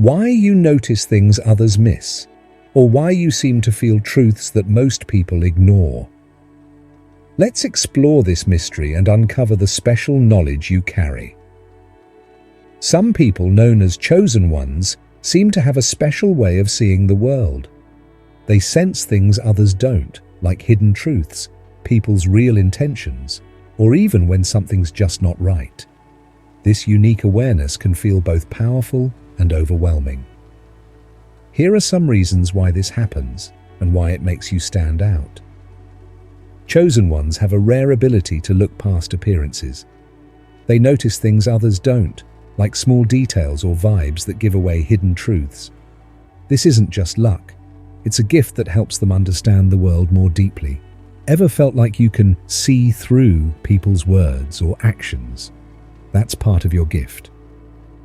Why you notice things others miss, or why you seem to feel truths that most people ignore. Let's explore this mystery and uncover the special knowledge you carry. Some people, known as chosen ones, seem to have a special way of seeing the world. They sense things others don't, like hidden truths, people's real intentions, or even when something's just not right. This unique awareness can feel both powerful and overwhelming. Here are some reasons why this happens and why it makes you stand out. Chosen ones have a rare ability to look past appearances. They notice things others don't, like small details or vibes that give away hidden truths. This isn't just luck. It's a gift that helps them understand the world more deeply. Ever felt like you can see through people's words or actions? That's part of your gift.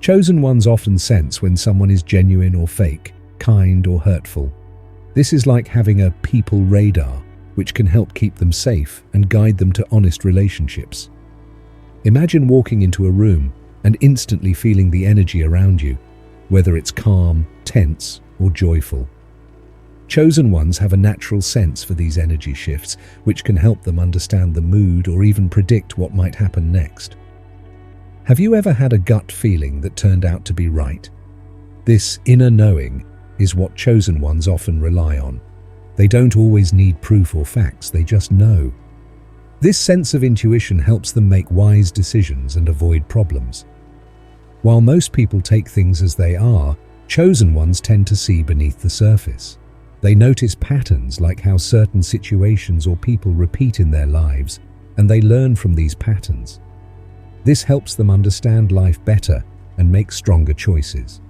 Chosen ones often sense when someone is genuine or fake, kind or hurtful. This is like having a people radar, which can help keep them safe and guide them to honest relationships. Imagine walking into a room and instantly feeling the energy around you, whether it's calm, tense, or joyful. Chosen ones have a natural sense for these energy shifts, which can help them understand the mood or even predict what might happen next. Have you ever had a gut feeling that turned out to be right? This inner knowing is what chosen ones often rely on. They don't always need proof or facts, they just know. This sense of intuition helps them make wise decisions and avoid problems. While most people take things as they are, chosen ones tend to see beneath the surface. They notice patterns like how certain situations or people repeat in their lives, and they learn from these patterns. This helps them understand life better and make stronger choices.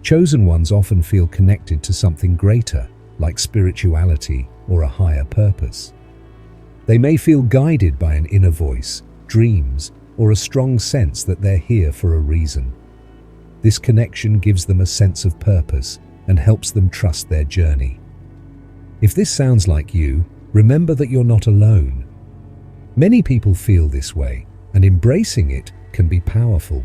Chosen ones often feel connected to something greater, like spirituality or a higher purpose. They may feel guided by an inner voice, dreams, or a strong sense that they're here for a reason. This connection gives them a sense of purpose and helps them trust their journey. If this sounds like you, remember that you're not alone. Many people feel this way, and embracing it can be powerful.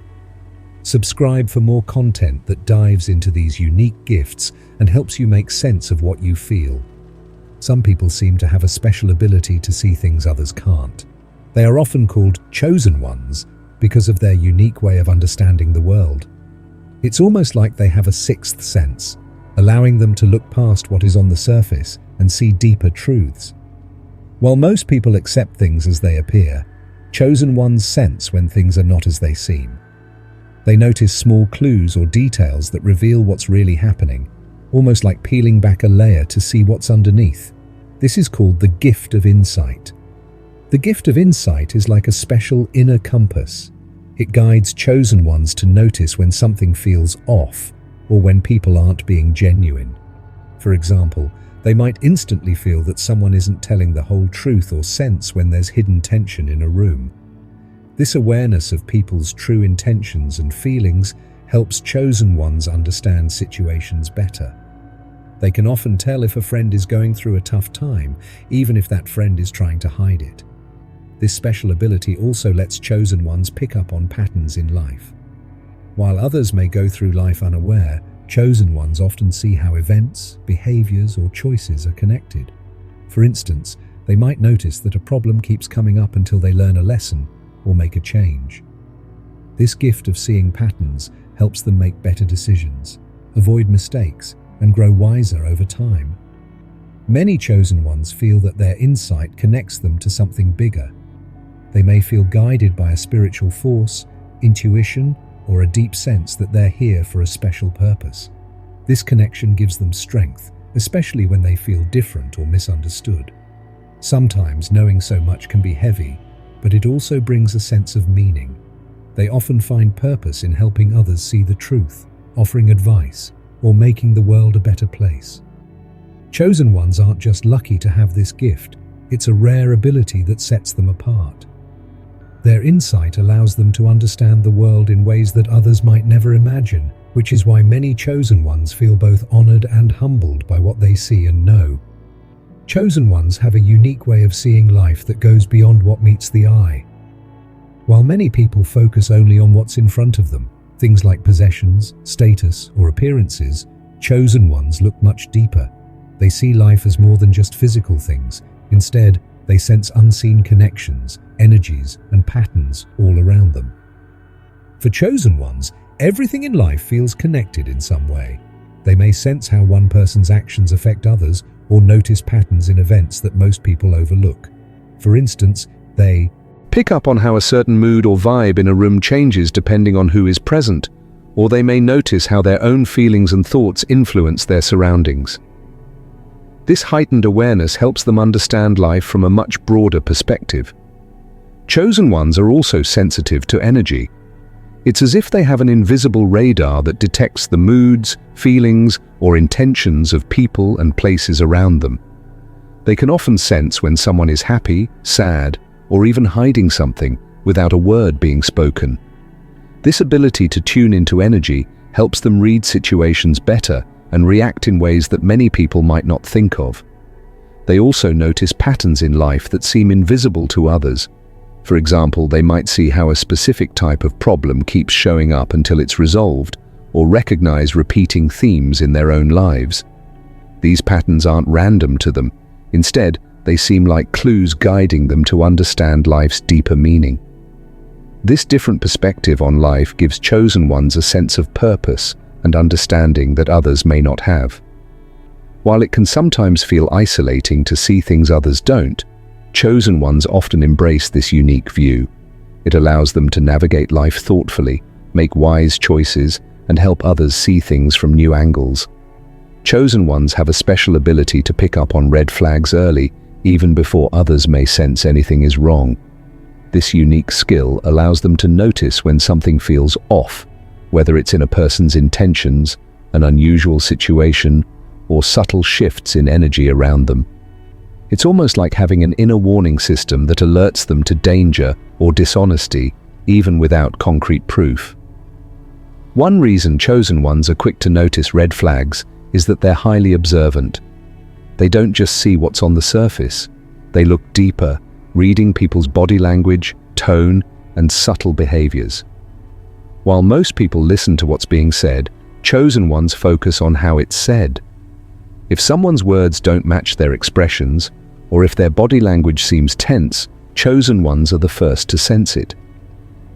Subscribe for more content that dives into these unique gifts and helps you make sense of what you feel. Some people seem to have a special ability to see things others can't. They are often called chosen ones because of their unique way of understanding the world. It's almost like they have a sixth sense, allowing them to look past what is on the surface and see deeper truths. While most people accept things as they appear, chosen ones sense when things are not as they seem. They notice small clues or details that reveal what's really happening, almost like peeling back a layer to see what's underneath. This is called the gift of insight. The gift of insight is like a special inner compass. It guides chosen ones to notice when something feels off or when people aren't being genuine. For example, they might instantly feel that someone isn't telling the whole truth or sense when there's hidden tension in a room. This awareness of people's true intentions and feelings helps chosen ones understand situations better. They can often tell if a friend is going through a tough time, even if that friend is trying to hide it. This special ability also lets chosen ones pick up on patterns in life. While others may go through life unaware, chosen ones often see how events, behaviors, or choices are connected. For instance, they might notice that a problem keeps coming up until they learn a lesson or make a change. This gift of seeing patterns helps them make better decisions, avoid mistakes, and grow wiser over time. Many chosen ones feel that their insight connects them to something bigger. They may feel guided by a spiritual force, intuition, or a deep sense that they're here for a special purpose. This connection gives them strength, especially when they feel different or misunderstood. Sometimes knowing so much can be heavy, but it also brings a sense of meaning. They often find purpose in helping others see the truth, offering advice, or making the world a better place. Chosen ones aren't just lucky to have this gift, it's a rare ability that sets them apart. Their insight allows them to understand the world in ways that others might never imagine, which is why many chosen ones feel both honored and humbled by what they see and know. Chosen ones have a unique way of seeing life that goes beyond what meets the eye. While many people focus only on what's in front of them, things like possessions, status, or appearances, chosen ones look much deeper. They see life as more than just physical things. Instead, they sense unseen connections, energies, and patterns all around them. For chosen ones, everything in life feels connected in some way. They may sense how one person's actions affect others or notice patterns in events that most people overlook. For instance, they pick up on how a certain mood or vibe in a room changes depending on who is present, or they may notice how their own feelings and thoughts influence their surroundings. This heightened awareness helps them understand life from a much broader perspective. Chosen ones are also sensitive to energy. It's as if they have an invisible radar that detects the moods, feelings, or intentions of people and places around them. They can often sense when someone is happy, sad, or even hiding something without a word being spoken. This ability to tune into energy helps them read situations better and react in ways that many people might not think of. They also notice patterns in life that seem invisible to others. For example, they might see how a specific type of problem keeps showing up until it's resolved, or recognize repeating themes in their own lives. These patterns aren't random to them. Instead, they seem like clues guiding them to understand life's deeper meaning. This different perspective on life gives chosen ones a sense of purpose and understanding that others may not have. While it can sometimes feel isolating to see things others don't, chosen ones often embrace this unique view. It allows them to navigate life thoughtfully, make wise choices, and help others see things from new angles. Chosen ones have a special ability to pick up on red flags early, even before others may sense anything is wrong. This unique skill allows them to notice when something feels off, whether it's in a person's intentions, an unusual situation, or subtle shifts in energy around them. It's almost like having an inner warning system that alerts them to danger or dishonesty, even without concrete proof. One reason chosen ones are quick to notice red flags is that they're highly observant. They don't just see what's on the surface. They look deeper, reading people's body language, tone, and subtle behaviors. While most people listen to what's being said, chosen ones focus on how it's said. If someone's words don't match their expressions, or if their body language seems tense, chosen ones are the first to sense it.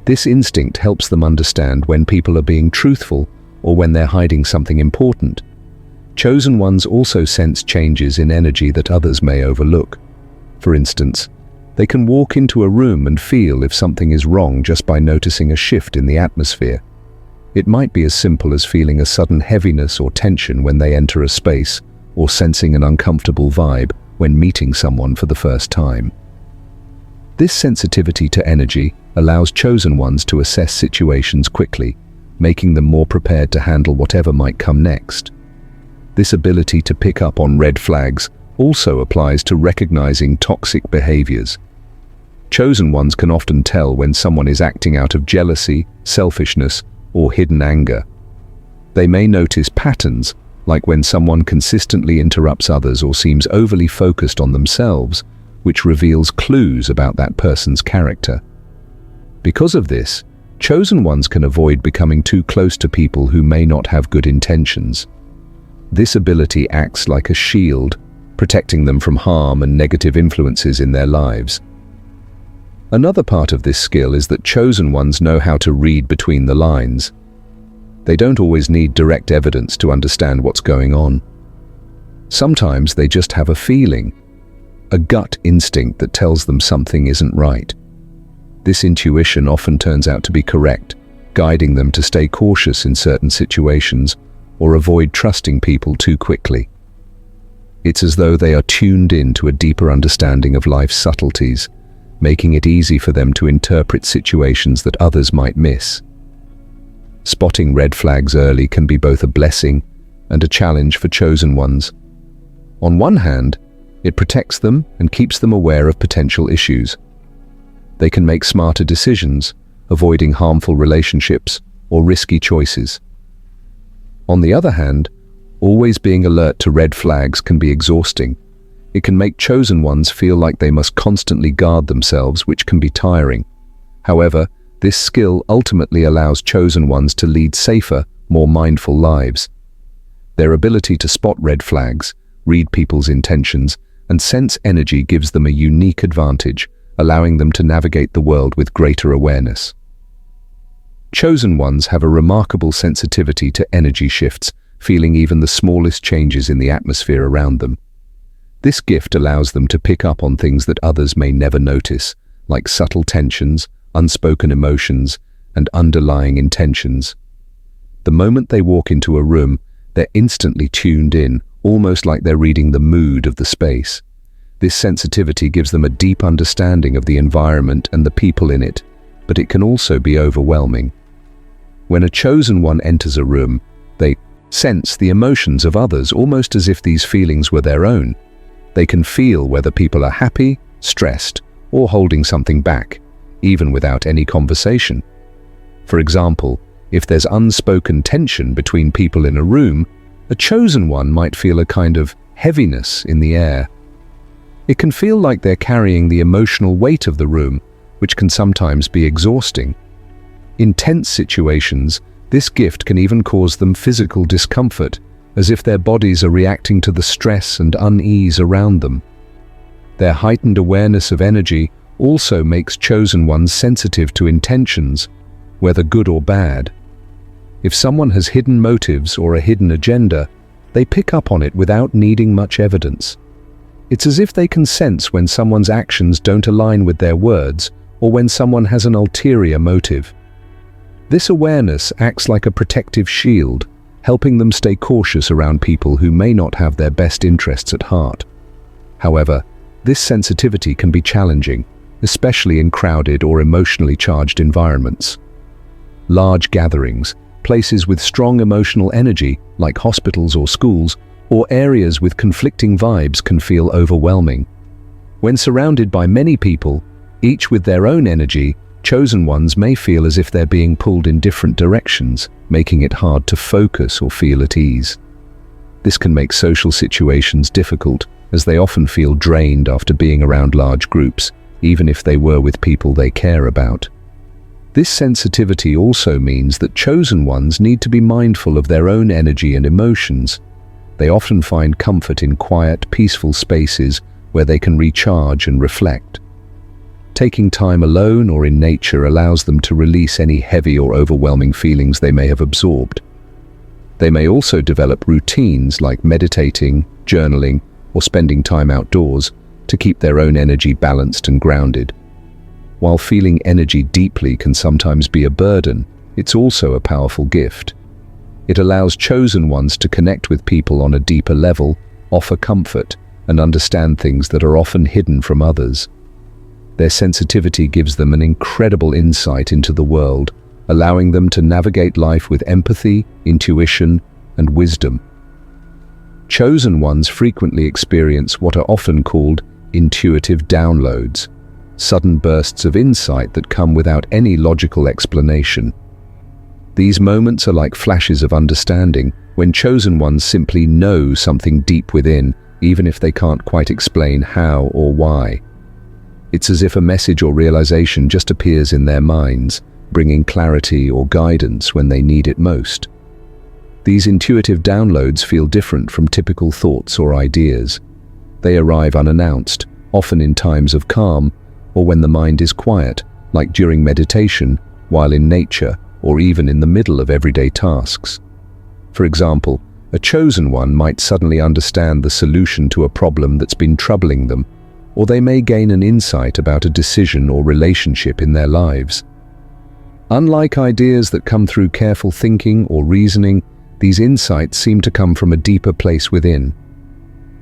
This instinct helps them understand when people are being truthful or when they're hiding something important. Chosen ones also sense changes in energy that others may overlook. For instance, they can walk into a room and feel if something is wrong just by noticing a shift in the atmosphere. It might be as simple as feeling a sudden heaviness or tension when they enter a space, or sensing an uncomfortable vibe when meeting someone for the first time. This sensitivity to energy allows chosen ones to assess situations quickly, making them more prepared to handle whatever might come next. This ability to pick up on red flags also applies to recognizing toxic behaviors. Chosen ones can often tell when someone is acting out of jealousy, selfishness, or hidden anger. They may notice patterns, like when someone consistently interrupts others or seems overly focused on themselves, which reveals clues about that person's character. Because of this, chosen ones can avoid becoming too close to people who may not have good intentions. This ability acts like a shield, protecting them from harm and negative influences in their lives. Another part of this skill is that chosen ones know how to read between the lines. They don't always need direct evidence to understand what's going on. Sometimes they just have a feeling, a gut instinct that tells them something isn't right. This intuition often turns out to be correct, guiding them to stay cautious in certain situations or avoid trusting people too quickly. It's as though they are tuned in to a deeper understanding of life's subtleties, making it easy for them to interpret situations that others might miss. Spotting red flags early can be both a blessing and a challenge for chosen ones. On one hand, it protects them and keeps them aware of potential issues. They can make smarter decisions, avoiding harmful relationships or risky choices. On the other hand, always being alert to red flags can be exhausting. It can make chosen ones feel like they must constantly guard themselves, which can be tiring. However, This skill ultimately allows chosen ones to lead safer, more mindful lives. Their ability to spot red flags, read people's intentions, and sense energy gives them a unique advantage, allowing them to navigate the world with greater awareness. Chosen ones have a remarkable sensitivity to energy shifts, feeling even the smallest changes in the atmosphere around them. This gift allows them to pick up on things that others may never notice, like subtle tensions, unspoken emotions, and underlying intentions. The moment they walk into a room, they're instantly tuned in, almost like they're reading the mood of the space. This sensitivity gives them a deep understanding of the environment and the people in it, but it can also be overwhelming. When a chosen one enters a room, they sense the emotions of others almost as if these feelings were their own. They can feel whether people are happy, stressed, or holding something back, even without any conversation. For example, if there's unspoken tension between people in a room, a chosen one might feel a kind of heaviness in the air. It can feel like they're carrying the emotional weight of the room, which can sometimes be exhausting. In tense situations, this gift can even cause them physical discomfort, as if their bodies are reacting to the stress and unease around them. Their heightened awareness of energy also makes chosen ones sensitive to intentions, whether good or bad. If someone has hidden motives or a hidden agenda, they pick up on it without needing much evidence. It's as if they can sense when someone's actions don't align with their words or when someone has an ulterior motive. This awareness acts like a protective shield, helping them stay cautious around people who may not have their best interests at heart. However, this sensitivity can be challenging, especially in crowded or emotionally charged environments. Large gatherings, places with strong emotional energy, like hospitals or schools, or areas with conflicting vibes can feel overwhelming. When surrounded by many people, each with their own energy, chosen ones may feel as if they're being pulled in different directions, making it hard to focus or feel at ease. This can make social situations difficult, as they often feel drained after being around large groups, even if they were with people they care about. This sensitivity also means that chosen ones need to be mindful of their own energy and emotions. They often find comfort in quiet, peaceful spaces where they can recharge and reflect. Taking time alone or in nature allows them to release any heavy or overwhelming feelings they may have absorbed. They may also develop routines like meditating, journaling, or spending time outdoors to keep their own energy balanced and grounded. While feeling energy deeply can sometimes be a burden, it's also a powerful gift. It allows chosen ones to connect with people on a deeper level, offer comfort, and understand things that are often hidden from others. Their sensitivity gives them an incredible insight into the world, allowing them to navigate life with empathy, intuition, and wisdom. Chosen ones frequently experience what are often called intuitive downloads, sudden bursts of insight that come without any logical explanation. These moments are like flashes of understanding, when chosen ones simply know something deep within, even if they can't quite explain how or why. It's as if a message or realization just appears in their minds, bringing clarity or guidance when they need it most. These intuitive downloads feel different from typical thoughts or ideas. They arrive unannounced, often in times of calm, or when the mind is quiet, like during meditation, while in nature, or even in the middle of everyday tasks. For example, a chosen one might suddenly understand the solution to a problem that's been troubling them, or they may gain an insight about a decision or relationship in their lives. Unlike ideas that come through careful thinking or reasoning, these insights seem to come from a deeper place within.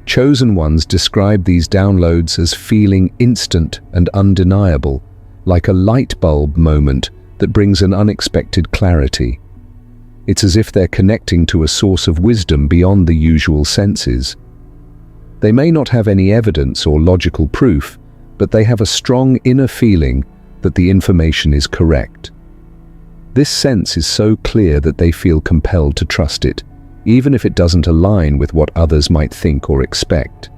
Chosen ones describe these downloads as feeling instant and undeniable, like a light bulb moment that brings an unexpected clarity. It's as if they're connecting to a source of wisdom beyond the usual senses. They may not have any evidence or logical proof, but they have a strong inner feeling that the information is correct. This sense is so clear that they feel compelled to trust it, even if it doesn't align with what others might think or expect.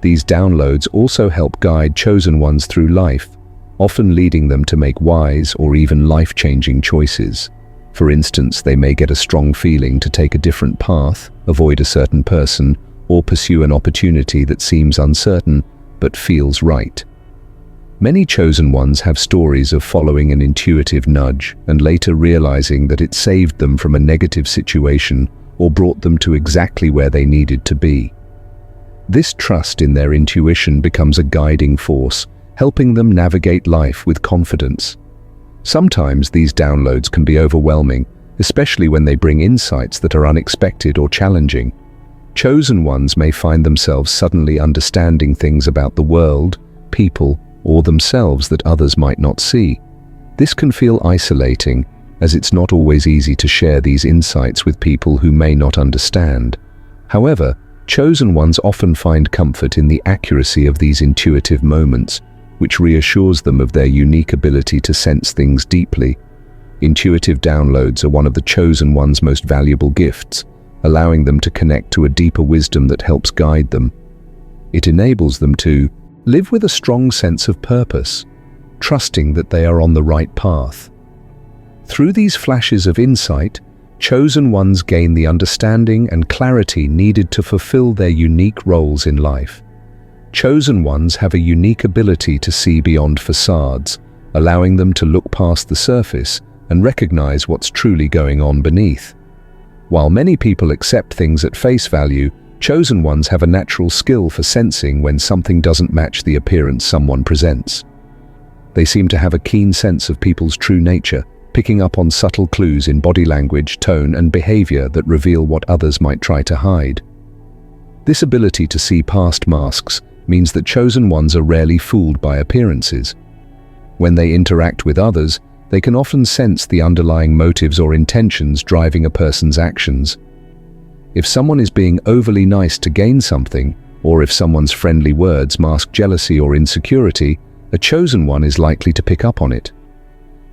These downloads also help guide chosen ones through life, often leading them to make wise or even life-changing choices. For instance, they may get a strong feeling to take a different path, avoid a certain person, or pursue an opportunity that seems uncertain but feels right. Many chosen ones have stories of following an intuitive nudge and later realizing that it saved them from a negative situation or brought them to exactly where they needed to be. This trust in their intuition becomes a guiding force, helping them navigate life with confidence. Sometimes these downloads can be overwhelming, especially when they bring insights that are unexpected or challenging. Chosen ones may find themselves suddenly understanding things about the world, people, or themselves that others might not see. This can feel isolating, as it's not always easy to share these insights with people who may not understand. However, chosen ones often find comfort in the accuracy of these intuitive moments, which reassures them of their unique ability to sense things deeply. Intuitive downloads are one of the chosen ones' most valuable gifts, allowing them to connect to a deeper wisdom that helps guide them. It enables them to live with a strong sense of purpose, trusting that they are on the right path. Through these flashes of insight, chosen ones gain the understanding and clarity needed to fulfill their unique roles in life. Chosen ones have a unique ability to see beyond facades, allowing them to look past the surface and recognize what's truly going on beneath. While many people accept things at face value, chosen ones have a natural skill for sensing when something doesn't match the appearance someone presents. They seem to have a keen sense of people's true nature, picking up on subtle clues in body language, tone, and behavior that reveal what others might try to hide. This ability to see past masks means that chosen ones are rarely fooled by appearances. When they interact with others, they can often sense the underlying motives or intentions driving a person's actions. If someone is being overly nice to gain something, or if someone's friendly words mask jealousy or insecurity, a chosen one is likely to pick up on it.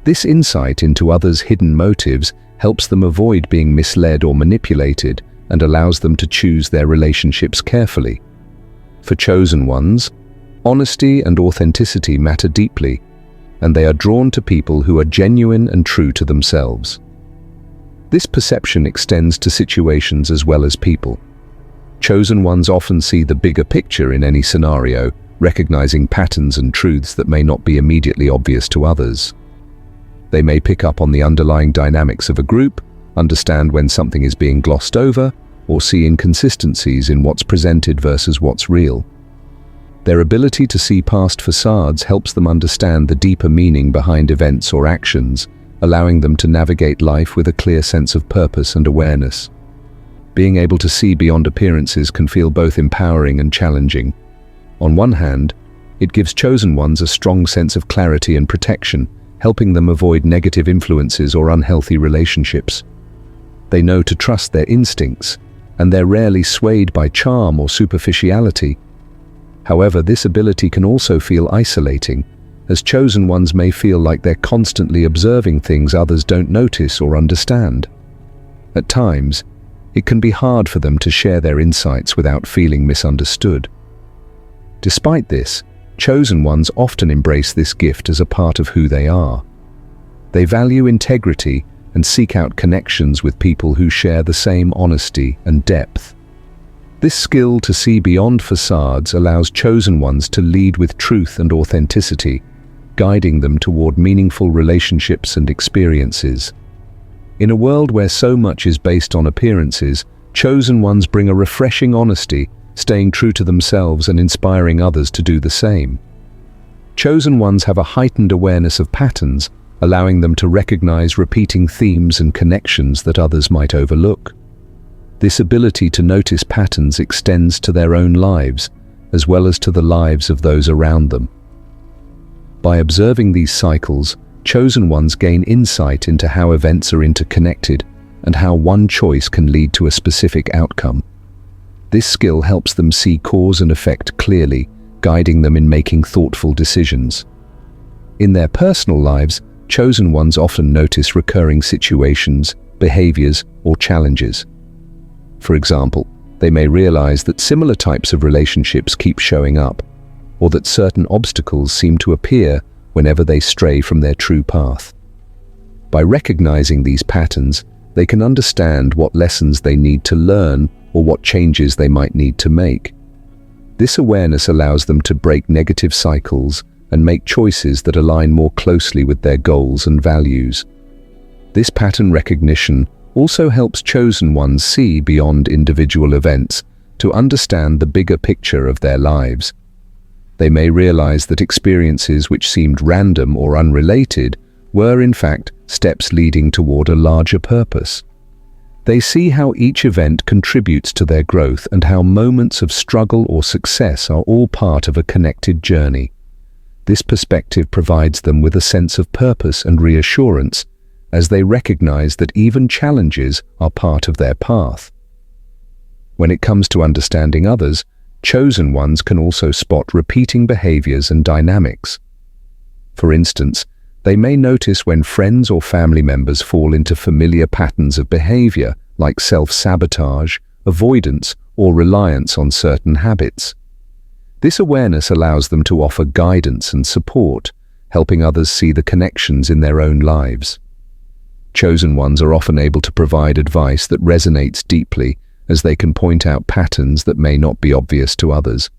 This insight into others' hidden motives helps them avoid being misled or manipulated and allows them to choose their relationships carefully. For chosen ones, honesty and authenticity matter deeply, and they are drawn to people who are genuine and true to themselves. This perception extends to situations as well as people. Chosen ones often see the bigger picture in any scenario, recognizing patterns and truths that may not be immediately obvious to others. They may pick up on the underlying dynamics of a group, understand when something is being glossed over, or see inconsistencies in what's presented versus what's real. Their ability to see past facades helps them understand the deeper meaning behind events or actions, allowing them to navigate life with a clear sense of purpose and awareness. Being able to see beyond appearances can feel both empowering and challenging. On one hand, it gives chosen ones a strong sense of clarity and protection, helping them avoid negative influences or unhealthy relationships. They know to trust their instincts, and they're rarely swayed by charm or superficiality. However, this ability can also feel isolating, as chosen ones may feel like they're constantly observing things others don't notice or understand. At times, it can be hard for them to share their insights without feeling misunderstood. Despite this, chosen ones often embrace this gift as a part of who they are. They value integrity and seek out connections with people who share the same honesty and depth. This skill to see beyond facades allows chosen ones to lead with truth and authenticity, guiding them toward meaningful relationships and experiences. In a world where so much is based on appearances, chosen ones bring a refreshing honesty, staying true to themselves and inspiring others to do the same. Chosen ones have a heightened awareness of patterns, allowing them to recognize repeating themes and connections that others might overlook. This ability to notice patterns extends to their own lives, as well as to the lives of those around them. By observing these cycles, chosen ones gain insight into how events are interconnected and how one choice can lead to a specific outcome. This skill helps them see cause and effect clearly, guiding them in making thoughtful decisions. In their personal lives, chosen ones often notice recurring situations, behaviors, or challenges. For example, they may realize that similar types of relationships keep showing up, or that certain obstacles seem to appear whenever they stray from their true path. By recognizing these patterns, they can understand what lessons they need to learn or what changes they might need to make. This awareness allows them to break negative cycles and make choices that align more closely with their goals and values. This pattern recognition also helps chosen ones see beyond individual events to understand the bigger picture of their lives. They may realize that experiences which seemed random or unrelated were in fact steps leading toward a larger purpose. They see how each event contributes to their growth and how moments of struggle or success are all part of a connected journey. This perspective provides them with a sense of purpose and reassurance as they recognize that even challenges are part of their path. When it comes to understanding others, chosen ones can also spot repeating behaviors and dynamics. For instance, they may notice when friends or family members fall into familiar patterns of behavior like self-sabotage, avoidance, or reliance on certain habits. This awareness allows them to offer guidance and support, helping others see the connections in their own lives. Chosen ones are often able to provide advice that resonates deeply, as they can point out patterns that may not be obvious to others.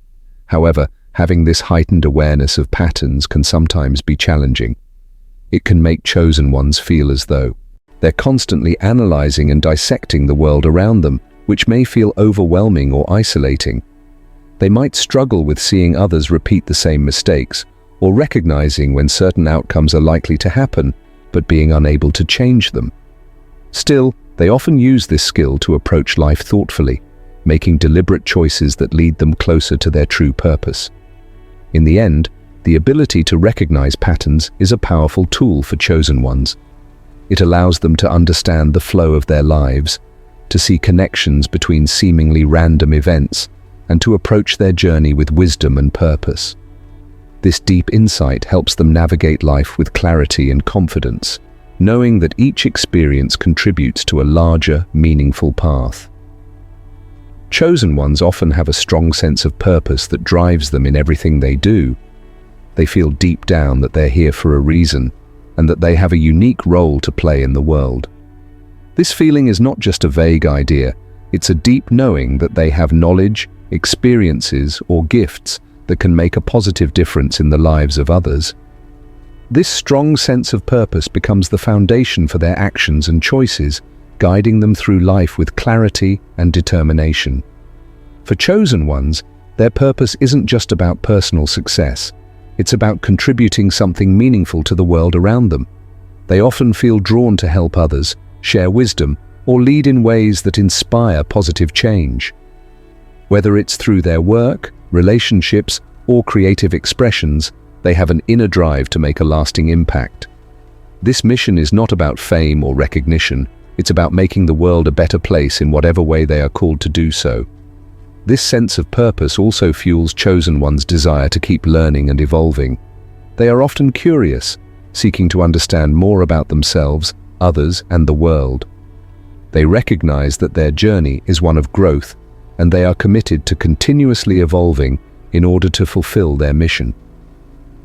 However, having this heightened awareness of patterns can sometimes be challenging. It can make chosen ones feel as though they're constantly analyzing and dissecting the world around them, which may feel overwhelming or isolating. They might struggle with seeing others repeat the same mistakes, or recognizing when certain outcomes are likely to happen, but being unable to change them. Still, they often use this skill to approach life thoughtfully, making deliberate choices that lead them closer to their true purpose. In the end, the ability to recognize patterns is a powerful tool for chosen ones. It allows them to understand the flow of their lives, to see connections between seemingly random events, and to approach their journey with wisdom and purpose. This deep insight helps them navigate life with clarity and confidence, knowing that each experience contributes to a larger, meaningful path. Chosen ones often have a strong sense of purpose that drives them in everything they do. They feel deep down that they're here for a reason, and that they have a unique role to play in the world. This feeling is not just a vague idea, it's a deep knowing that they have knowledge, experiences, or gifts that can make a positive difference in the lives of others. This strong sense of purpose becomes the foundation for their actions and choices, guiding them through life with clarity and determination. For chosen ones, their purpose isn't just about personal success. It's about contributing something meaningful to the world around them. They often feel drawn to help others, share wisdom, or lead in ways that inspire positive change. Whether it's through their work, relationships, or creative expressions, they have an inner drive to make a lasting impact. This mission is not about fame or recognition. It's about making the world a better place in whatever way they are called to do so. This sense of purpose also fuels chosen ones' desire to keep learning and evolving. They are often curious, seeking to understand more about themselves, others, and the world. They recognize that their journey is one of growth, and they are committed to continuously evolving in order to fulfill their mission.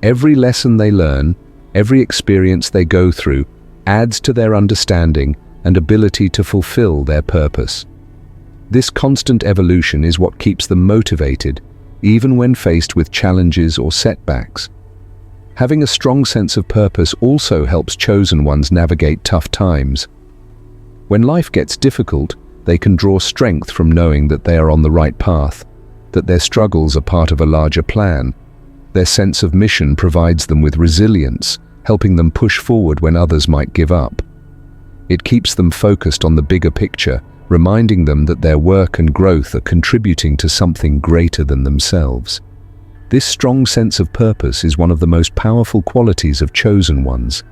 Every lesson they learn, every experience they go through, adds to their understanding and ability to fulfill their purpose. This constant evolution is what keeps them motivated, even when faced with challenges or setbacks. Having a strong sense of purpose also helps chosen ones navigate tough times. When life gets difficult, they can draw strength from knowing that they are on the right path, that their struggles are part of a larger plan. Their sense of mission provides them with resilience, helping them push forward when others might give up. It keeps them focused on the bigger picture, reminding them that their work and growth are contributing to something greater than themselves. This strong sense of purpose is one of the most powerful qualities of chosen ones.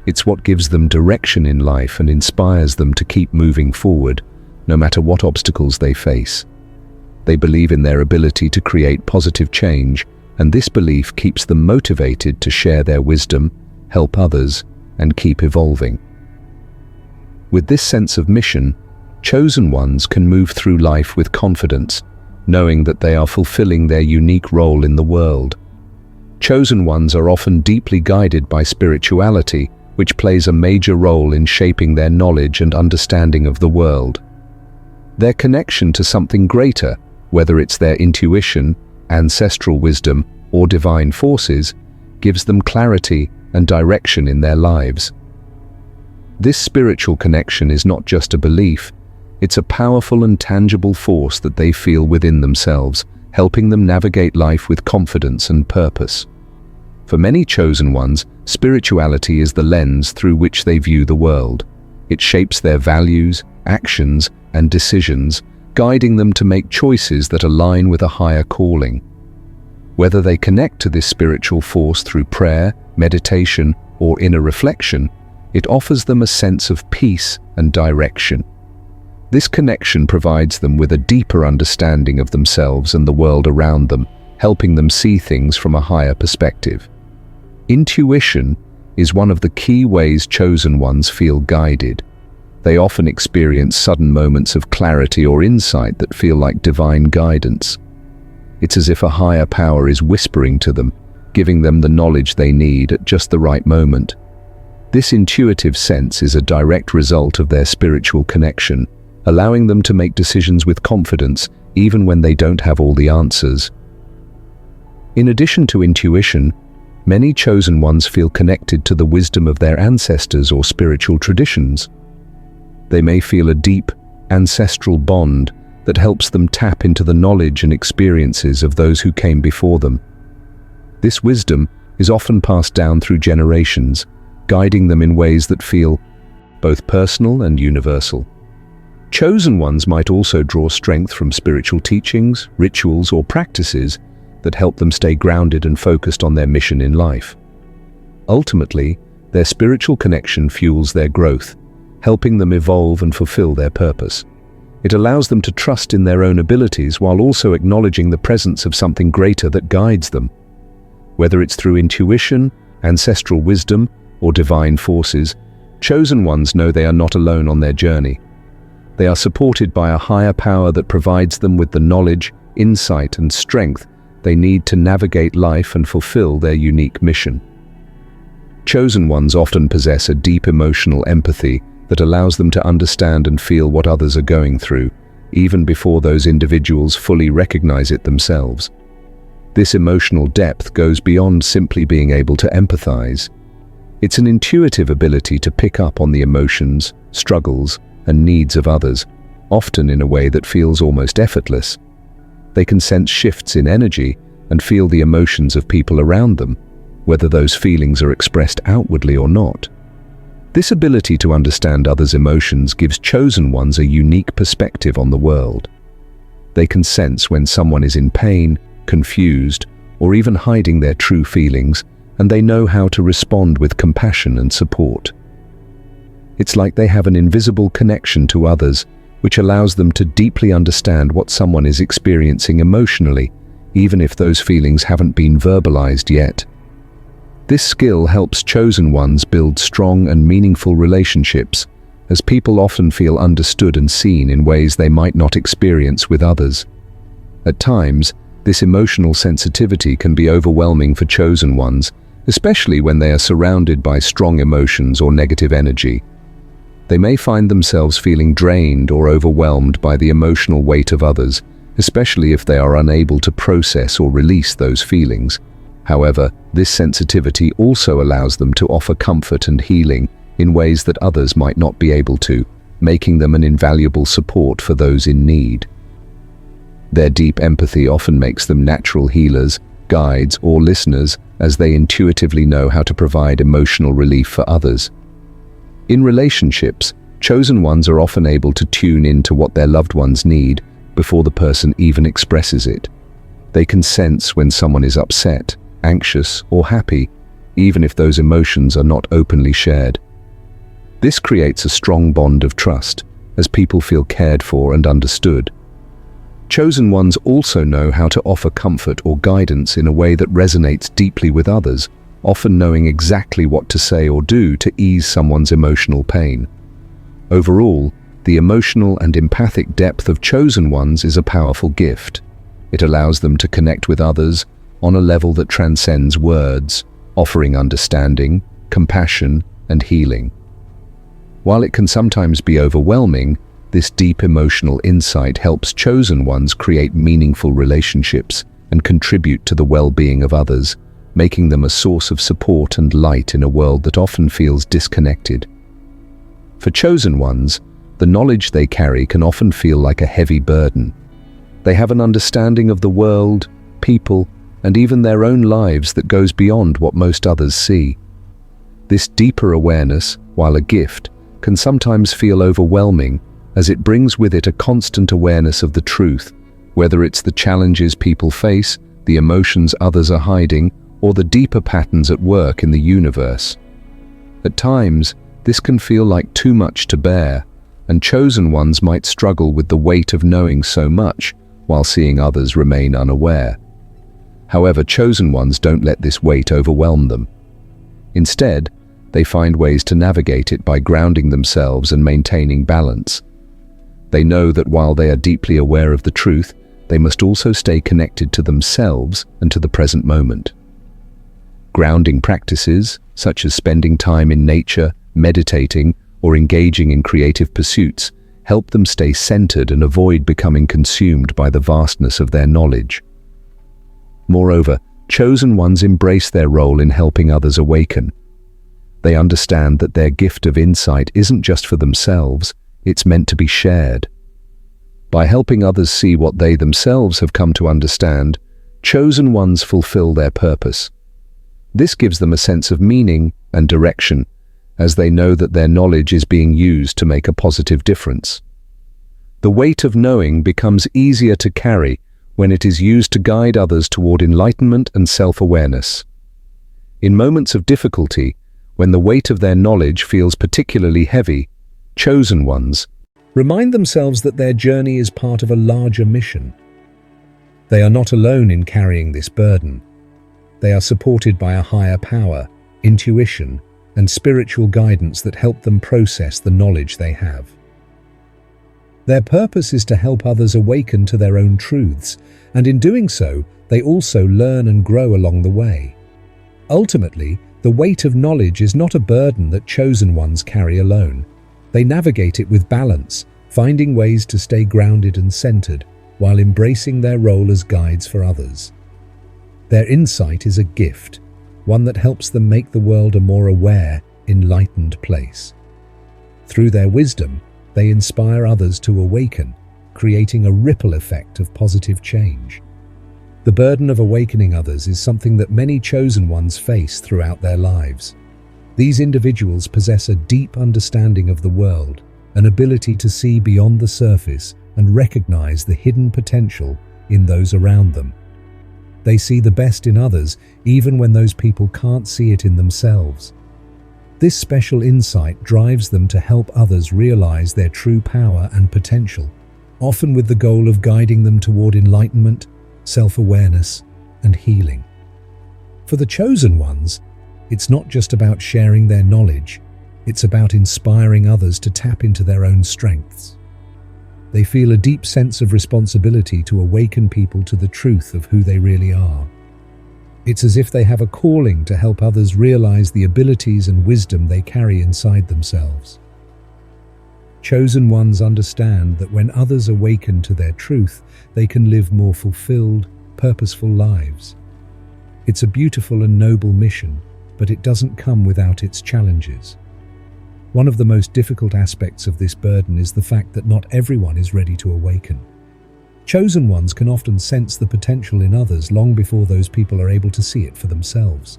It's what gives them direction in life and inspires them to keep moving forward, no matter what obstacles they face. They believe in their ability to create positive change, and this belief keeps them motivated to share their wisdom, help others, and keep evolving. With this sense of mission, chosen ones can move through life with confidence, knowing that they are fulfilling their unique role in the world. chosen ones are often deeply guided by spirituality, which plays a major role in shaping their knowledge and understanding of the world. Their connection to something greater, whether it's their intuition, ancestral wisdom, or divine forces, gives them clarity and direction in their lives. This spiritual connection is not just a belief, it's a powerful and tangible force that they feel within themselves, helping them navigate life with confidence and purpose. For many chosen ones, spirituality is the lens through which they view the world. It shapes their values, actions, and decisions, guiding them to make choices that align with a higher calling. Whether they connect to this spiritual force through prayer, meditation, or inner reflection, it offers them a sense of peace and direction. This connection provides them with a deeper understanding of themselves and the world around them, helping them see things from a higher perspective. Intuition is one of the key ways chosen ones feel guided. They often experience sudden moments of clarity or insight that feel like divine guidance. It's as if a higher power is whispering to them, giving them the knowledge they need at just the right moment. This intuitive sense is a direct result of their spiritual connection, allowing them to make decisions with confidence even when they don't have all the answers. In addition to intuition, many chosen ones feel connected to the wisdom of their ancestors or spiritual traditions. They may feel a deep, ancestral bond that helps them tap into the knowledge and experiences of those who came before them. This wisdom is often passed down through generations, guiding them in ways that feel both personal and universal. Chosen ones might also draw strength from spiritual teachings, rituals, or practices that help them stay grounded and focused on their mission in life. Ultimately, their spiritual connection fuels their growth, helping them evolve and fulfill their purpose. It allows them to trust in their own abilities while also acknowledging the presence of something greater that guides them. Whether it's through intuition, ancestral wisdom, or divine forces, chosen ones know they are not alone on their journey. They are supported by a higher power that provides them with the knowledge, insight, and strength they need to navigate life and fulfill their unique mission. Chosen ones often possess a deep emotional empathy that allows them to understand and feel what others are going through, even before those individuals fully recognize it themselves. This emotional depth goes beyond simply being able to empathize. It's an intuitive ability to pick up on the emotions, struggles, and needs of others, often in a way that feels almost effortless. They can sense shifts in energy and feel the emotions of people around them, whether those feelings are expressed outwardly or not. This ability to understand others' emotions gives chosen ones a unique perspective on the world. They can sense when someone is in pain, confused, or even hiding their true feelings, and they know how to respond with compassion and support. It's like they have an invisible connection to others, which allows them to deeply understand what someone is experiencing emotionally, even if those feelings haven't been verbalized yet. This skill helps chosen ones build strong and meaningful relationships, as people often feel understood and seen in ways they might not experience with others. At times, this emotional sensitivity can be overwhelming for chosen ones, especially when they are surrounded by strong emotions or negative energy. They may find themselves feeling drained or overwhelmed by the emotional weight of others, especially if they are unable to process or release those feelings. However, this sensitivity also allows them to offer comfort and healing in ways that others might not be able to, making them an invaluable support for those in need. Their deep empathy often makes them natural healers, guides, or listeners, as they intuitively know how to provide emotional relief for others. In relationships, chosen ones are often able to tune into what their loved ones need before the person even expresses it. They can sense when someone is upset, anxious, or happy, even if those emotions are not openly shared. This creates a strong bond of trust, as people feel cared for and understood. Chosen ones also know how to offer comfort or guidance in a way that resonates deeply with others, often knowing exactly what to say or do to ease someone's emotional pain. Overall, the emotional and empathic depth of chosen ones is a powerful gift. It allows them to connect with others on a level that transcends words, offering understanding, compassion, and healing. While it can sometimes be overwhelming, this deep emotional insight helps chosen ones create meaningful relationships and contribute to the well-being of others, making them a source of support and light in a world that often feels disconnected. For chosen ones, the knowledge they carry can often feel like a heavy burden. They have an understanding of the world, people, and even their own lives that goes beyond what most others see. This deeper awareness, while a gift, can sometimes feel overwhelming, as it brings with it a constant awareness of the truth, whether it's the challenges people face, the emotions others are hiding, or the deeper patterns at work in the universe. At times, this can feel like too much to bear, and chosen ones might struggle with the weight of knowing so much, while seeing others remain unaware. However, chosen ones don't let this weight overwhelm them. Instead, they find ways to navigate it by grounding themselves and maintaining balance. They know that while they are deeply aware of the truth, they must also stay connected to themselves and to the present moment. Grounding practices, such as spending time in nature, meditating, or engaging in creative pursuits, help them stay centered and avoid becoming consumed by the vastness of their knowledge. Moreover, chosen ones embrace their role in helping others awaken. They understand that their gift of insight isn't just for themselves, it's meant to be shared. By helping others see what they themselves have come to understand, chosen ones fulfill their purpose. This gives them a sense of meaning and direction, as they know that their knowledge is being used to make a positive difference. The weight of knowing becomes easier to carry when it is used to guide others toward enlightenment and self-awareness. In moments of difficulty, when the weight of their knowledge feels particularly heavy, chosen ones remind themselves that their journey is part of a larger mission. They are not alone in carrying this burden. They are supported by a higher power, intuition, and spiritual guidance that help them process the knowledge they have. Their purpose is to help others awaken to their own truths, and in doing so, they also learn and grow along the way. Ultimately, the weight of knowledge is not a burden that chosen ones carry alone. They navigate it with balance, finding ways to stay grounded and centered, while embracing their role as guides for others. Their insight is a gift, one that helps them make the world a more aware, enlightened place. Through their wisdom, they inspire others to awaken, creating a ripple effect of positive change. The burden of awakening others is something that many chosen ones face throughout their lives. These individuals possess a deep understanding of the world, an ability to see beyond the surface and recognize the hidden potential in those around them. They see the best in others, even when those people can't see it in themselves. This special insight drives them to help others realize their true power and potential, often with the goal of guiding them toward enlightenment, self-awareness, and healing. For the chosen ones, it's not just about sharing their knowledge, it's about inspiring others to tap into their own strengths. They feel a deep sense of responsibility to awaken people to the truth of who they really are. It's as if they have a calling to help others realize the abilities and wisdom they carry inside themselves. Chosen ones understand that when others awaken to their truth, they can live more fulfilled, purposeful lives. It's a beautiful and noble mission, but it doesn't come without its challenges. One of the most difficult aspects of this burden is the fact that not everyone is ready to awaken. Chosen ones can often sense the potential in others long before those people are able to see it for themselves.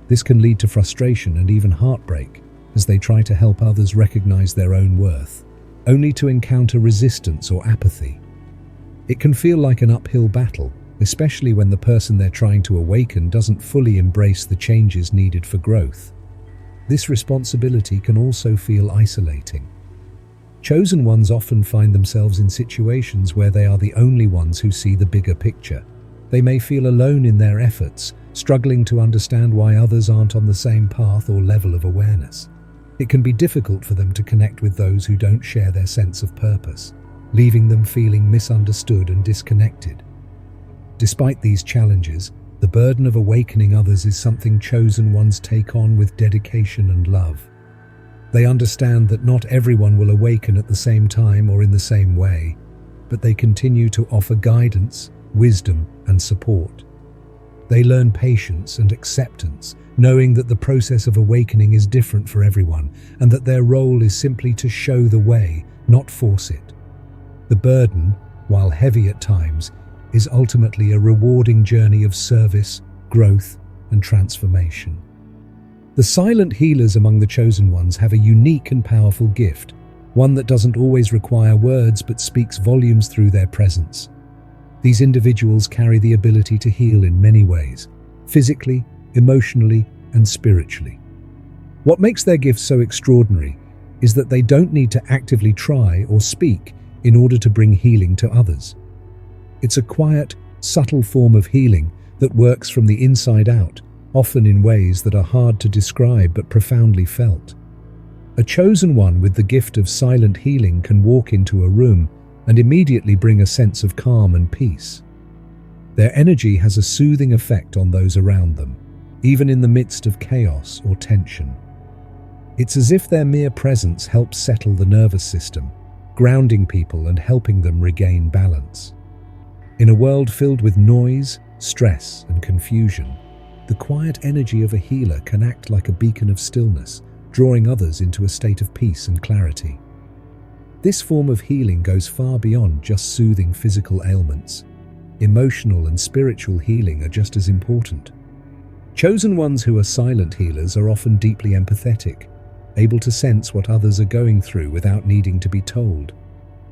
This can lead to frustration and even heartbreak as they try to help others recognize their own worth, only to encounter resistance or apathy. It can feel like an uphill battle, especially when the person they're trying to awaken doesn't fully embrace the changes needed for growth. This responsibility can also feel isolating. Chosen ones often find themselves in situations where they are the only ones who see the bigger picture. They may feel alone in their efforts, struggling to understand why others aren't on the same path or level of awareness. It can be difficult for them to connect with those who don't share their sense of purpose, leaving them feeling misunderstood and disconnected. Despite these challenges, the The burden of awakening others is something chosen ones take on with dedication and love. They understand that not everyone will awaken at the same time or in the same way, but they continue to offer guidance, wisdom, and support. They learn patience and acceptance, knowing that the process of awakening is different for everyone and that their role is simply to show the way, not force it. The burden, while heavy at times, is ultimately a rewarding journey of service, growth, and transformation. The silent healers among the chosen ones have a unique and powerful gift, one that doesn't always require words but speaks volumes through their presence. These individuals carry the ability to heal in many ways, physically, emotionally, and spiritually. What makes their gift so extraordinary is that they don't need to actively try or speak in order to bring healing to others. It's a quiet, subtle form of healing that works from the inside out, often in ways that are hard to describe but profoundly felt. A chosen one with the gift of silent healing can walk into a room and immediately bring a sense of calm and peace. Their energy has a soothing effect on those around them, even in the midst of chaos or tension. It's as if their mere presence helps settle the nervous system, grounding people and helping them regain balance. In a world filled with noise, stress, and confusion, the quiet energy of a healer can act like a beacon of stillness, drawing others into a state of peace and clarity. This form of healing goes far beyond just soothing physical ailments. Emotional and spiritual healing are just as important. Chosen ones who are silent healers are often deeply empathetic, able to sense what others are going through without needing to be told.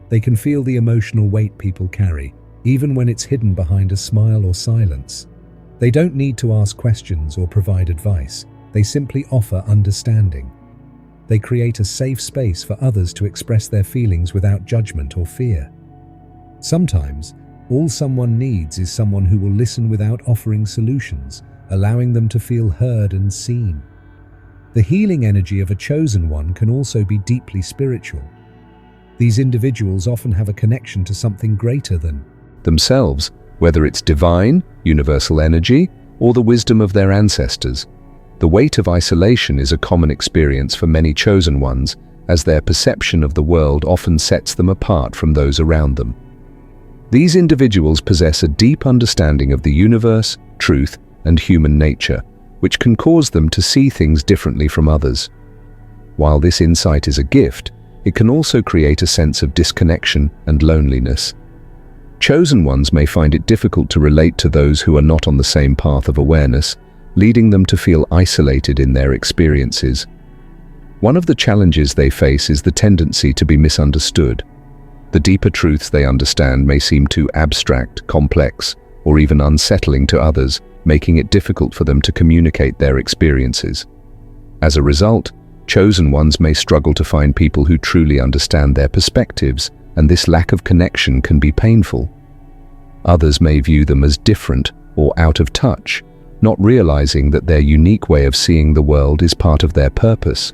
They can feel the emotional weight people carry, even when it's hidden behind a smile or silence. They don't need to ask questions or provide advice. They simply offer understanding. They create a safe space for others to express their feelings without judgment or fear. Sometimes, all someone needs is someone who will listen without offering solutions, allowing them to feel heard and seen. The healing energy of a chosen one can also be deeply spiritual. These individuals often have a connection to something greater than themselves, whether it's divine, universal energy, or the wisdom of their ancestors. The weight of isolation is a common experience for many chosen ones, as their perception of the world often sets them apart from those around them. These individuals possess a deep understanding of the universe, truth, and human nature, which can cause them to see things differently from others. While this insight is a gift, it can also create a sense of disconnection and loneliness. Chosen ones may find it difficult to relate to those who are not on the same path of awareness, leading them to feel isolated in their experiences. One of the challenges they face is the tendency to be misunderstood. The deeper truths they understand may seem too abstract, complex, or even unsettling to others, making it difficult for them to communicate their experiences. As a result, chosen ones may struggle to find people who truly understand their perspectives, and this lack of connection can be painful. Others may view them as different or out of touch, not realizing that their unique way of seeing the world is part of their purpose.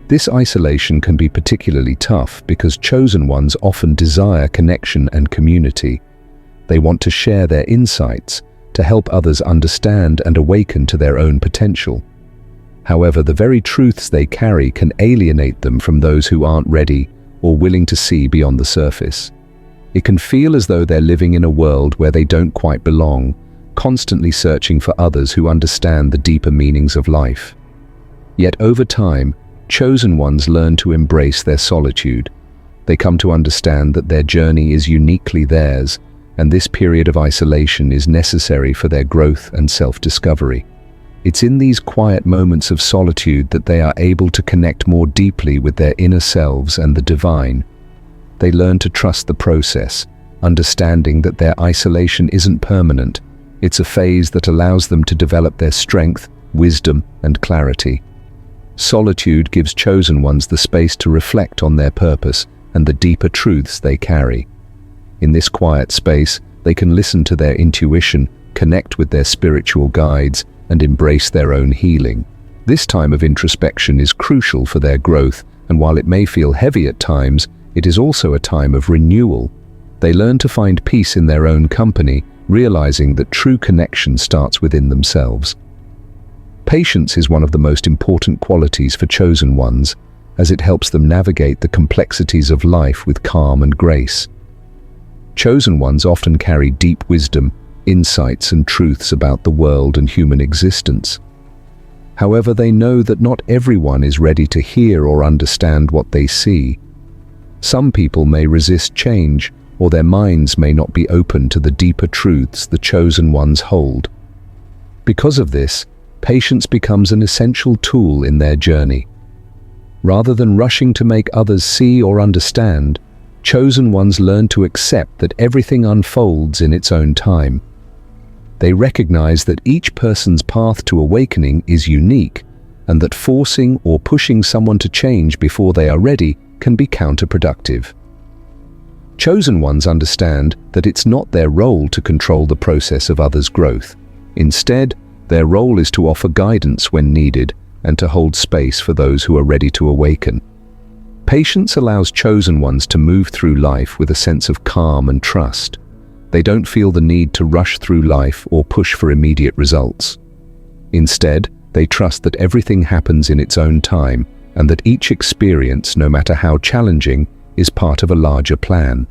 This isolation can be particularly tough because chosen ones often desire connection and community. They want to share their insights, to help others understand and awaken to their own potential. However, the very truths they carry can alienate them from those who aren't ready or willing to see beyond the surface. It can feel as though they're living in a world where they don't quite belong, constantly searching for others who understand the deeper meanings of life. Yet over time, chosen ones learn to embrace their solitude. They come to understand that their journey is uniquely theirs, and this period of isolation is necessary for their growth and self-discovery. It's in these quiet moments of solitude that they are able to connect more deeply with their inner selves and the divine. They learn to trust the process, understanding that their isolation isn't permanent. It's a phase that allows them to develop their strength, wisdom, and clarity. Solitude gives chosen ones the space to reflect on their purpose and the deeper truths they carry. In this quiet space, they can listen to their intuition, connect with their spiritual guides, and embrace their own healing. This time of introspection is crucial for their growth, and while it may feel heavy at times, it is also a time of renewal. They learn to find peace in their own company realizing that true connection starts within themselves. Patience is one of the most important qualities for chosen ones, as it helps them navigate the complexities of life with calm and grace. Chosen ones often carry deep wisdom, insights and truths about the world and human existence. However, they know that not everyone is ready to hear or understand what they see. Some people may resist change, or their minds may not be open to the deeper truths the chosen ones hold. Because of this, patience becomes an essential tool in their journey. Rather than rushing to make others see or understand, chosen ones learn to accept that everything unfolds in its own time. They recognize that each person's path to awakening is unique, and that forcing or pushing someone to change before they are ready can be counterproductive. Chosen ones understand that it's not their role to control the process of others' growth. Instead, their role is to offer guidance when needed and to hold space for those who are ready to awaken. Patience allows chosen ones to move through life with a sense of calm and trust. They don't feel the need to rush through life or push for immediate results. Instead, they trust that everything happens in its own time and that each experience, no matter how challenging, is part of a larger plan.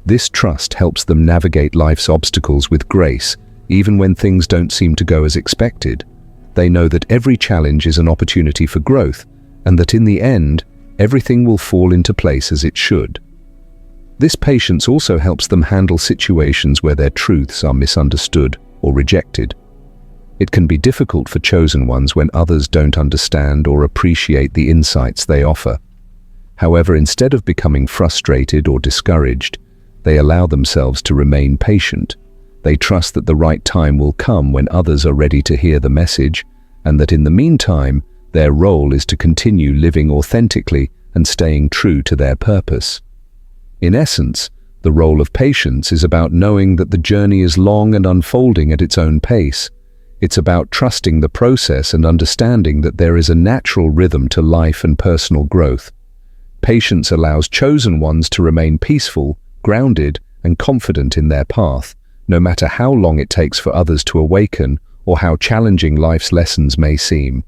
This trust helps them navigate life's obstacles with grace, even when things don't seem to go as expected. They know that every challenge is an opportunity for growth, and that in the end, everything will fall into place as it should. This patience also helps them handle situations where their truths are misunderstood or rejected. It can be difficult for chosen ones when others don't understand or appreciate the insights they offer. However, instead of becoming frustrated or discouraged, they allow themselves to remain patient. They trust that the right time will come when others are ready to hear the message, and that in the meantime, their role is to continue living authentically and staying true to their purpose. In essence, the role of patience is about knowing that the journey is long and unfolding at its own pace. It's about trusting the process and understanding that there is a natural rhythm to life and personal growth. Patience allows chosen ones to remain peaceful, grounded, and confident in their path, no matter how long it takes for others to awaken or how challenging life's lessons may seem.